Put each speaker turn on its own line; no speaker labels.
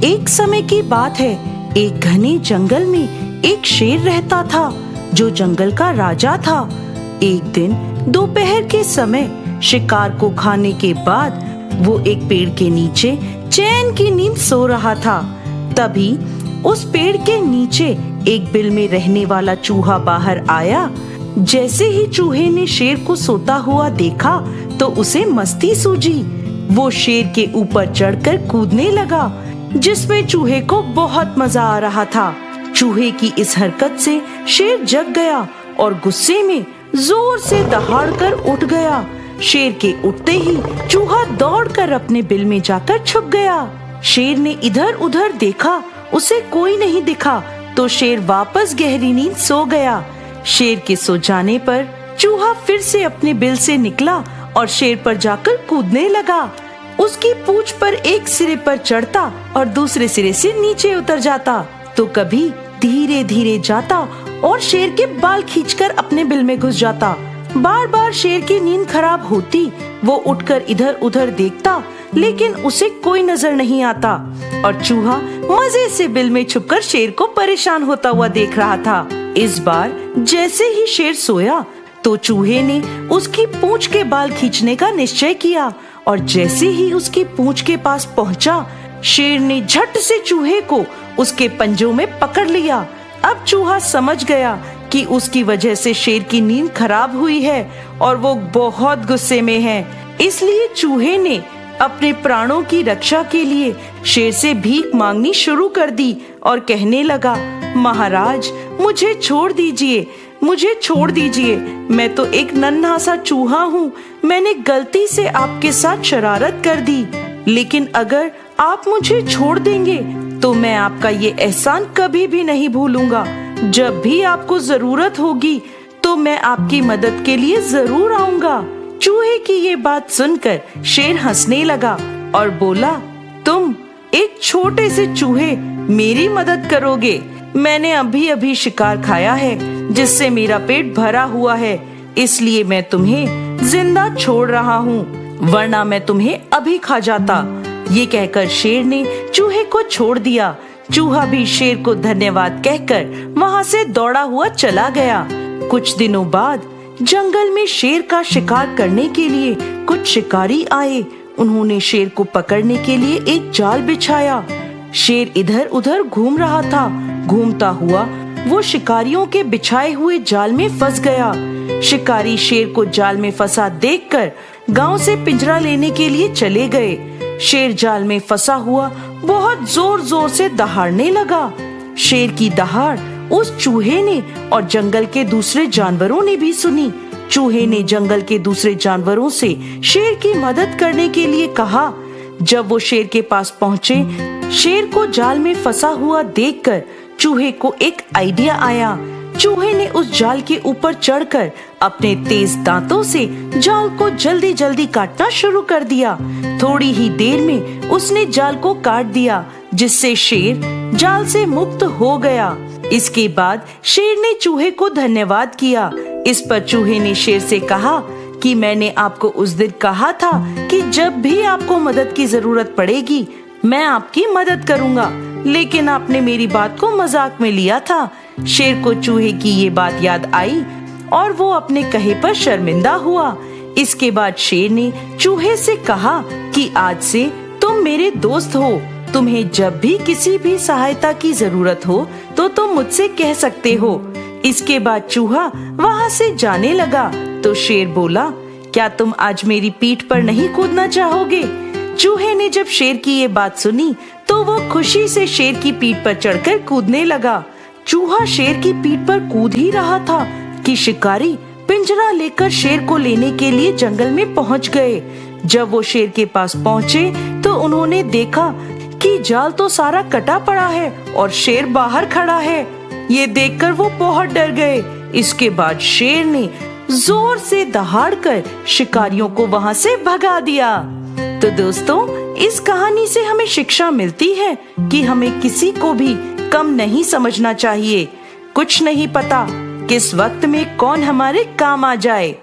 एक समय की बात है, एक घने जंगल में एक शेर रहता था जो जंगल का राजा था। एक दिन दोपहर के समय शिकार को खाने के बाद वो एक पेड़ के नीचे चैन की नींद सो रहा था। तभी उस पेड़ के नीचे एक बिल में रहने वाला चूहा बाहर आया। जैसे ही चूहे ने शेर को सोता हुआ देखा तो उसे मस्ती सूझी। वो शेर के ऊपर चढ़कर कूदने लगा, जिसमें चूहे को बहुत मजा आ रहा था। चूहे की इस हरकत से शेर जग गया और गुस्से में जोर से दहाड़कर उठ गया। शेर के उठते ही चूहा दौड़कर अपने बिल में जाकर छुप गया। शेर ने इधर उधर देखा, उसे कोई नहीं दिखा तो शेर वापस गहरी नींद सो गया। शेर के सो जाने पर चूहा फिर से अपने बिल से निकला और शेर पर जाकर कूदने लगा। उसकी पूंछ पर एक सिरे पर चढ़ता और दूसरे सिरे से नीचे उतर जाता, तो कभी धीरे धीरे जाता और शेर के बाल खींचकर अपने बिल में घुस जाता। बार बार शेर की नींद खराब होती। वो उठकर इधर उधर देखता, लेकिन उसे कोई नजर नहीं आता और चूहा मजे से बिल में छुपकर शेर को परेशान होता हुआ देख रहा था। इस बार जैसे ही शेर सोया तो चूहे ने उसकी पूंछ के बाल खींचने का निश्चय किया और जैसे ही उसकी पूंछ के पास पहुंचा, शेर ने झट से चूहे को उसके पंजों में पकड़ लिया। अब चूहा समझ गया कि उसकी वजह से शेर की नींद खराब हुई है और वो बहुत गुस्से में है। इसलिए चूहे ने अपने प्राणों की रक्षा के लिए शेर से भीख मांगनी शुरू कर दी और कहने लगा, महाराज मुझे छोड़ दीजिए, मुझे छोड़ दीजिए। मैं तो एक नन्हा सा चूहा हूँ। मैंने गलती से आपके साथ शरारत कर दी, लेकिन अगर आप मुझे छोड़ देंगे तो मैं आपका ये एहसान कभी भी नहीं भूलूंगा। जब भी आपको जरूरत होगी तो मैं आपकी मदद के लिए जरूर आऊंगा। चूहे की ये बात सुनकर शेर हंसने लगा और बोला, तुम एक छोटे से चूहे मेरी मदद करोगे? मैंने अभी अभी शिकार खाया है जिससे मेरा पेट भरा हुआ है, इसलिए मैं तुम्हें जिंदा छोड़ रहा हूँ, वरना मैं तुम्हें अभी खा जाता। ये कहकर शेर ने चूहे को छोड़ दिया। चूहा भी शेर को धन्यवाद कहकर वहाँ से दौड़ा हुआ चला गया। कुछ दिनों बाद जंगल में शेर का शिकार करने के लिए कुछ शिकारी आए। उन्होंने शेर को पकड़ने के लिए एक जाल बिछाया। शेर इधर उधर घूम रहा था। घूमता हुआ वो शिकारियों के बिछाए हुए जाल में फंस गया। शिकारी शेर को जाल में फंसा देखकर गांव से पिंजरा लेने के लिए चले गए। शेर जाल में फंसा हुआ बहुत जोर जोर से दहाड़ने लगा। शेर की दहाड़ उस चूहे ने और जंगल के दूसरे जानवरों ने भी सुनी। चूहे ने जंगल के दूसरे जानवरों से शेर की मदद करने के लिए कहा। जब वो शेर के पास पहुँचे, शेर को जाल में फंसा हुआ देखकर चूहे को एक आइडिया आया। चूहे ने उस जाल के ऊपर चढ़कर अपने तेज दांतों से जाल को जल्दी जल्दी काटना शुरू कर दिया। थोड़ी ही देर में उसने जाल को काट दिया, जिससे शेर जाल से मुक्त हो गया। इसके बाद शेर ने चूहे को धन्यवाद किया। इस पर चूहे ने शेर से कहा कि मैंने आपको उस दिन कहा था कि जब भी आपको मदद की जरूरत पड़ेगी मैं आपकी मदद करूंगा, लेकिन आपने मेरी बात को मजाक में लिया था। शेर को चूहे की ये बात याद आई और वो अपने कहे पर शर्मिंदा हुआ। इसके बाद शेर ने चूहे से कहा कि आज से तुम मेरे दोस्त हो। तुम्हें जब भी किसी भी सहायता की जरूरत हो तो तुम मुझसे कह सकते हो। इसके बाद चूहा वहाँ से जाने लगा तो शेर बोला, क्या तुम आज मेरी पीठ पर नहीं कूदना चाहोगे? चूहे ने जब शेर की ये बात सुनी तो वो खुशी से शेर की पीठ पर चढ़कर कूदने लगा। चूहा शेर की पीठ पर कूद ही रहा था कि शिकारी पिंजरा लेकर शेर को लेने के लिए जंगल में पहुंच गए। जब वो शेर के पास पहुंचे तो उन्होंने देखा कि जाल तो सारा कटा पड़ा है और शेर बाहर खड़ा है। ये देखकर वो बहुत डर गए। इसके बाद शेर ने जोर से दहाड़कर शिकारियों को वहां से भगा दिया। तो दोस्तों, इस कहानी से हमें शिक्षा मिलती है कि हमें किसी को भी कम नहीं समझना चाहिए। कुछ नहीं पता किस वक्त में कौन हमारे काम आ जाए।